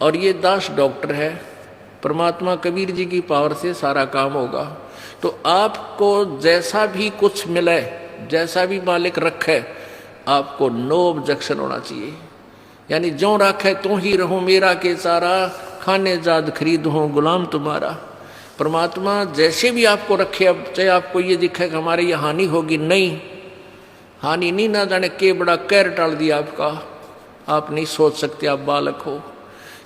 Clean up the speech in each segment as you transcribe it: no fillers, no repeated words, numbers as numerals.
और ये दास डॉक्टर है। परमात्मा कबीर जी की पावर से सारा काम होगा। तो आपको जैसा भी कुछ मिले, जैसा भी मालिक रखे, आपको नो ऑब्जेक्शन होना चाहिए। यानी जो रखे तो ही रहूं मेरा के सारा, खाने जाद खरीद हूं गुलाम तुम्हारा। परमात्मा जैसे भी आपको रखे, अब चाहे आपको ये दिखे कि हमारे ये हानि होगी, नहीं, हानि नहीं, ना जाने के बड़ा कहर टाल दिया आपका। आप नहीं सोच सकते, आप बालक हो।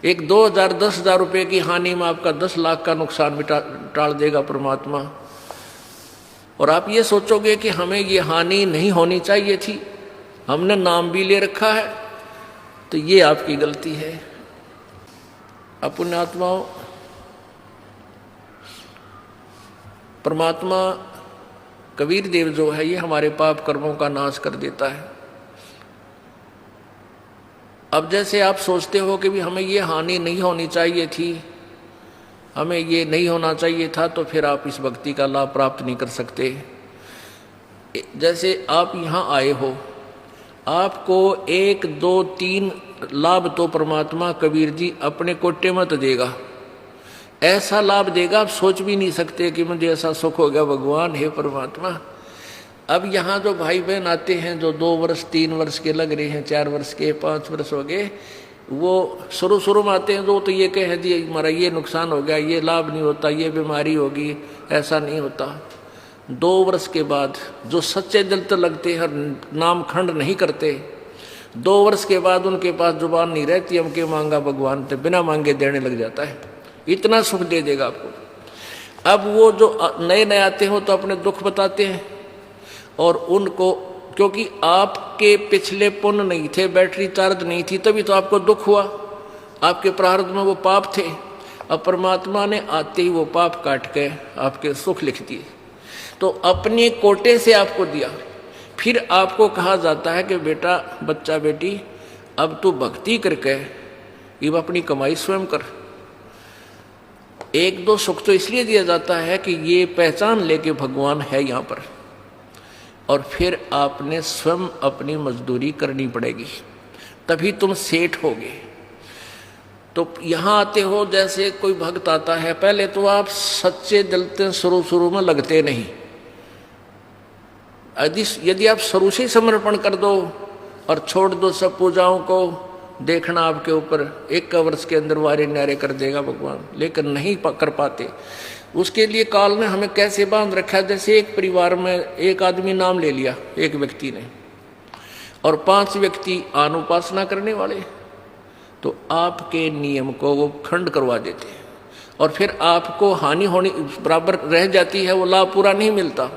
एक 2000 10,000 रुपये की हानि में आपका 10 लाख का नुकसान भी टाल देगा परमात्मा। और आप ये सोचोगे कि हमें ये हानि नहीं होनी चाहिए थी, हमने नाम भी ले रखा है, तो ये आपकी गलती है। पुण्यात्माओं, परमात्मा कबीर देव जो है ये हमारे पाप कर्मों का नाश कर देता है। अब जैसे आप सोचते हो कि भी हमें ये हानि नहीं होनी चाहिए थी, हमें ये नहीं होना चाहिए था, तो फिर आप इस भक्ति का लाभ प्राप्त नहीं कर सकते। जैसे आप यहाँ आए हो, आपको 1 2 3 लाभ तो परमात्मा कबीर जी अपने कोटे मत देगा, ऐसा लाभ देगा आप सोच भी नहीं सकते कि मुझे ऐसा सुख हो गया। भगवान हे परमात्मा, अब यहाँ जो भाई बहन आते हैं जो 2 वर्ष 3 वर्ष के लग रहे हैं, 4 वर्ष के, 5 वर्ष हो गए, वो शुरू में आते हैं जो तो ये कह दिए हमारा ये नुकसान हो गया, ये लाभ नहीं होता, ये बीमारी होगी, ऐसा नहीं होता। 2 वर्ष के बाद जो सच्चे दिल तो लगते हैं, नाम खंड नहीं करते, 2 वर्ष के बाद उनके पास जुबान नहीं रहती, हम के मांगा भगवान तो बिना मांगे देने लग जाता है, इतना सुख दे देगा आपको। अब वो जो नए नए आते हो तो अपने दुख बताते हैं, और उनको क्योंकि आपके पिछले पुण्य नहीं थे, बैटरी चार्ज नहीं थी, तभी तो आपको दुख हुआ, आपके प्रारब्ध में वो पाप थे। अब परमात्मा ने आते ही वो पाप काट के आपके सुख लिख दिए, तो अपने कोटे से आपको दिया। फिर आपको कहा जाता है कि बेटा, बच्चा बेटी, अब तू भक्ति करके ये अपनी कमाई स्वयं कर। 1 2 सुख तो इसलिए दिया जाता है कि ये पहचान लेके भगवान है यहाँ पर, और फिर आपने स्वयं अपनी मजदूरी करनी पड़ेगी, तभी तुम सेठ होगे। तो यहाँ आते हो, जैसे कोई भक्त आता है, पहले तो आप सच्चे दिल से शुरू में लगते नहीं। यदि आप शुरू से समर्पण कर दो और छोड़ दो सब पूजाओं को, देखना आपके ऊपर 1 वर्ष के अंदर वारे न्यारे कर देगा भगवान, लेकिन नहीं कर पाते। उसके लिए काल ने हमें कैसे बांध रखा है, जैसे एक परिवार में एक आदमी नाम ले लिया, एक व्यक्ति ने, और 5 व्यक्ति अनुपासना करने वाले, तो आपके नियम को वो खंड करवा देते हैं, और फिर आपको हानि होनी बराबर रह जाती है, वो लाभ पूरा नहीं मिलता।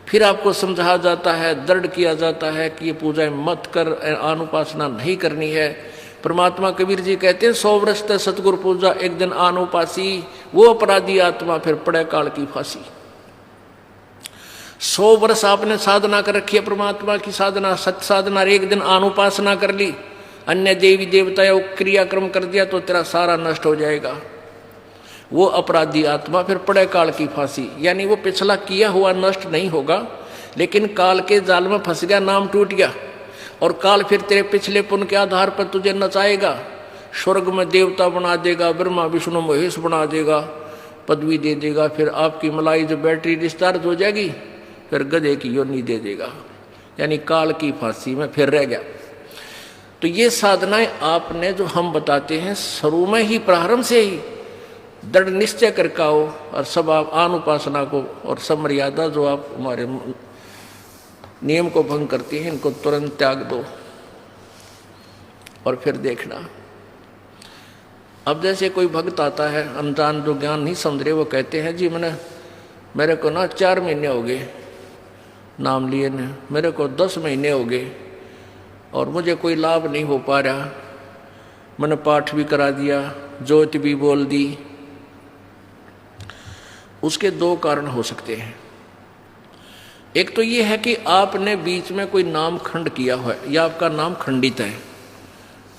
फिर आपको समझाया जाता है, दृढ़ किया जाता है कि ये पूजाएं मत कर, अनुपासना नहीं करनी है। परमात्मा कबीर जी कहते हैं 100 वर्ष तक सतगुरु पूजा, एक दिन अनुपासी, वो अपराधी आत्मा फिर पड़े काल की फांसी। 100 वर्ष आपने साधना कर रखी है, परमात्मा की साधना, सत्य साधना, एक दिन अनुपासना कर ली, अन्य देवी देवता या क्रियाक्रम कर दिया, तो तेरा सारा नष्ट हो जाएगा। वो अपराधी आत्मा फिर पड़े काल की फांसी। यानी वो पिछला किया हुआ नष्ट नहीं होगा, लेकिन काल के जाल में फंस गया, नाम टूट गया, और काल फिर तेरे पिछले पुण्य के आधार पर तुझे नचाएगा, स्वर्ग में देवता बना देगा, ब्रह्मा विष्णु महेश बना देगा, पदवी दे देगा, फिर आपकी मलाई जो बैटरी डिस्चार्ज हो जाएगी, फिर गधे की योनि दे देगा। यानी काल की फांसी में फिर रह गया। तो ये साधनाएं आपने जो हम बताते हैं, शुरू में ही प्रारंभ से ही दृढ़ निश्चय करके आओ, और सब आप अनुपासना को और सब मर्यादा जो आप हमारे नियम को भंग करती हैं, इनको तुरंत त्याग दो, और फिर देखना। अब जैसे कोई भक्त आता है अनजान, जो ज्ञान नहीं समझ रहे, वो कहते हैं जी मेरे को ना 4 महीने हो गए नाम लिए ने, मेरे को 10 महीने हो गए और मुझे कोई लाभ नहीं हो पा रहा, मैंने पाठ भी करा दिया, ज्योत भी बोल दी। उसके 2 कारण हो सकते हैं। एक तो ये है कि आपने बीच में कोई नाम खंड किया हुआ है, या आपका नाम खंडित है।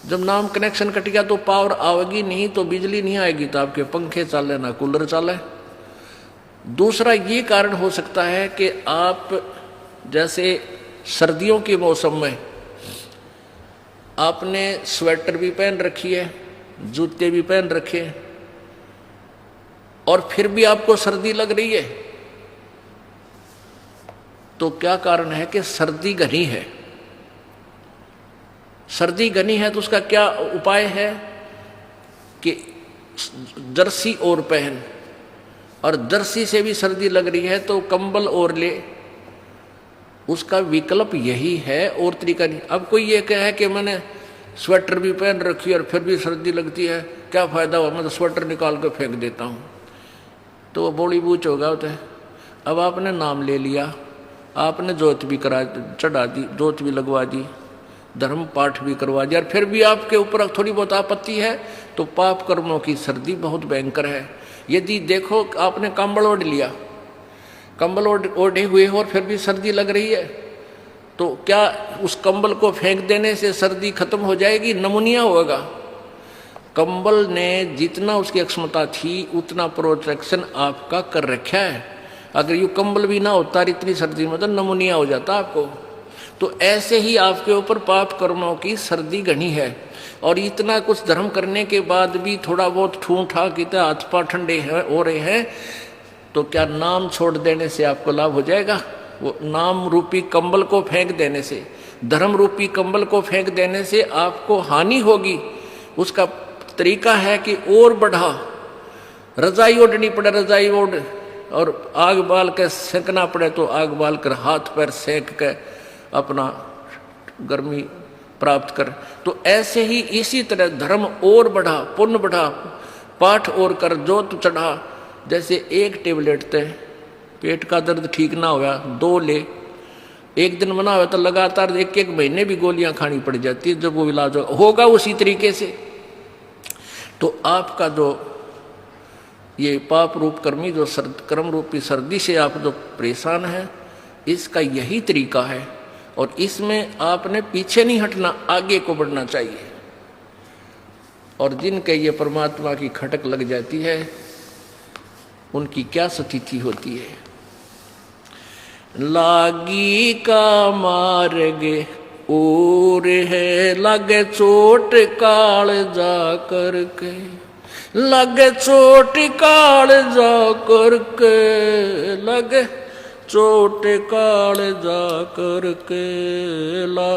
जब नाम कनेक्शन कट गया तो पावर आएगी नहीं, तो बिजली नहीं आएगी, तो आपके पंखे चले ना कूलर चले। दूसरा ये कारण हो सकता है कि आप जैसे सर्दियों के मौसम में आपने स्वेटर भी पहन रखी है, जूते भी पहन रखे और फिर भी आपको सर्दी लग रही है, तो क्या कारण है कि सर्दी घनी है। सर्दी घनी है तो उसका क्या उपाय है कि जर्सी और पहन, और जर्सी से भी सर्दी लग रही है तो कंबल और ले। उसका विकल्प यही है, और तरीका नहीं। अब कोई ये कहे कि मैंने स्वेटर भी पहन रखी और फिर भी सर्दी लगती है, क्या फायदा हुआ, मैं तो स्वेटर निकाल कर फेंक देता हूँ, तो वो बोली बूच होगा होता है। अब आपने नाम ले लिया, आपने जोत भी करा चढ़ा दी, जोत भी लगवा दी, धर्म पाठ भी करवा दिया, और फिर भी आपके ऊपर थोड़ी बहुत आपत्ति है, तो पाप कर्मों की सर्दी बहुत भयंकर है। यदि देखो आपने कंबल ओढ़ लिया, कंबल ओढ़े हुए और फिर भी सर्दी लग रही है, तो क्या उस कंबल को फेंक देने से सर्दी खत्म हो जाएगी? नमूनिया होगा। कंबल ने जितना उसकी क्षमता थी उतना प्रोटेक्शन आपका कर रखा है। अगर ये कंबल भी ना होता इतनी सर्दी में तो नमूनिया हो जाता आपको। तो ऐसे ही आपके ऊपर पाप कर्मों की सर्दी घनी है, और इतना कुछ धर्म करने के बाद भी थोड़ा बहुत ठूठा कितना हाथ पाँव ठंडे हो रहे हैं, तो क्या नाम छोड़ देने से आपको लाभ हो जाएगा? वो नाम रूपी कंबल को फेंक देने से, धर्म रूपी कंबल को फेंक देने से आपको हानि होगी। उसका तरीका है कि और बढ़ा, रजाई ओढ़नी पड़े, रजाई ओढ़, और आग बाल कर सेंकना पड़े तो आग बाल कर, हाथ पैर सेंक के अपना गर्मी प्राप्त कर। तो ऐसे ही इसी तरह धर्म और बढ़ा, पुण्य बढ़ा, पाठ और कर, जोत चढ़ा। जैसे एक टेबलेट थे, पेट का दर्द ठीक ना हुआ 2 ले, एक दिन बना हुआ तो लगातार 1-1 महीने भी गोलियां खानी पड़ जाती है, जब वो इलाज होगा उसी तरीके से। तो आपका जो ये पाप रूप कर्मी जो कर्म रूपी सर्दी से आप जो परेशान हैं, इसका यही तरीका है, और इसमें आपने पीछे नहीं हटना, आगे को बढ़ना चाहिए। और जिनके ये परमात्मा की खटक लग जाती है उनकी क्या स्थिति होती है। लागी का मार्ग और है, लगे चोट काल जा करके, लगे चोट काल जा करके, लगे चोट काल जा करके ला।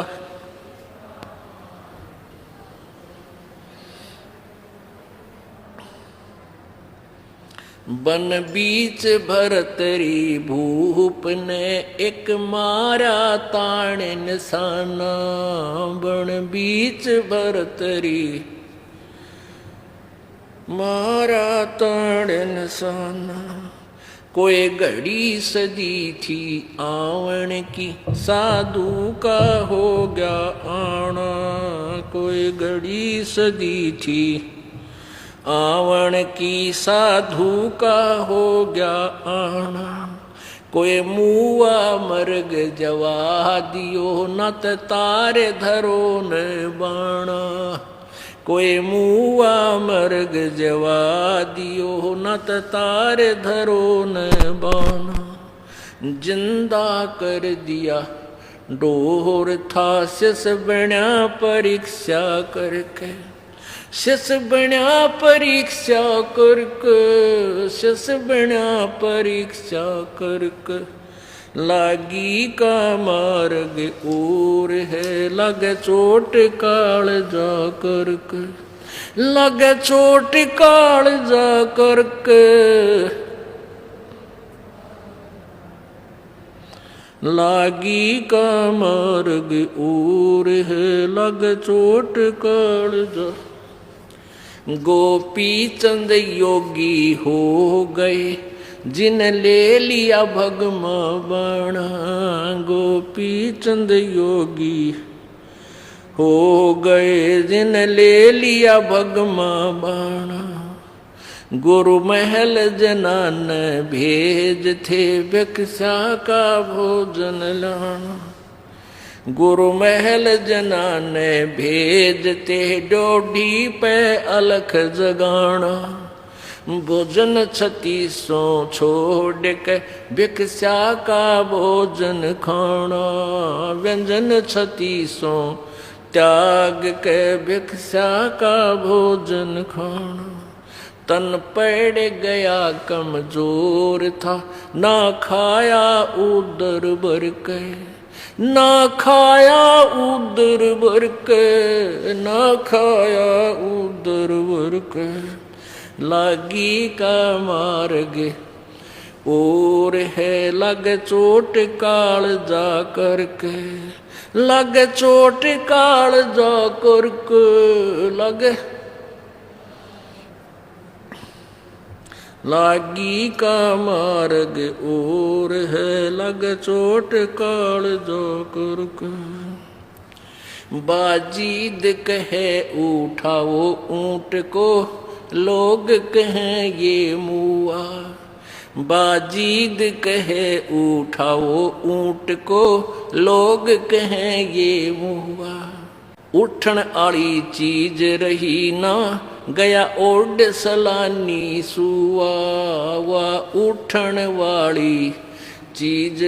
बन बीच भरतरी भूप ने एक मारा ताण निशाना, बन बीच भरतरी मारा ताण निशाना। कोई घड़ी सदी थी आवन की, साधु का हो गया आना। कोई घड़ी सदी थी आवन की, साधु का हो गया आना। कोई मुआ मर्ग जवा दियो, नत तारे धरो न बाणा। कोई मुआ मर्ग जवा दियो, नत तारे धरो न बाणा। जिंदा कर दिया डोर था, शिष बना परीक्षा करके, शिष बना परीक्षा करके, शिष बना परीक्षा करके। लागी का मार्ग और है, लगे चोट काल जा करके, लगे चोट काल जा करके। लागी का मार्ग और है, लगे चोट काल जा। गोपी चंद योगी हो गए, जिन ले लिया भगमा बाणा। गोपी चंद योगी हो गए, जिन ले लिया भगमा बाणा। गुरु महल जनान भेज थे, भिक्षा का भोजन लाना। गुरु महल जनान भेजते, डोढ़ी पे अलख जगाना। भोजन 36 छोड़ के, भिक्षा का भोजन खाना। व्यंजन 36 त्याग के भिक्षा का भोजन खाना, तन पड़ गया कमजोर था, ना खाया उदर भर के, ना खाया उदर भर के, ना खाया उदर भर के। लागी का मार्ग और है लग चोट काल जा करके, लग चोट काल जा करके, लगे लागी का मार्ग और है लग चोट काल जा करके। बाजीद कहे उठाओ ऊंट को, लोग कहें ये मुआ, बाजीद कहे उठाओ ऊंट को, लोग कहें ये मुआ। उठन आली चीज रही ना, गया ओड सलानी सुआ, वा उठन वाली चीज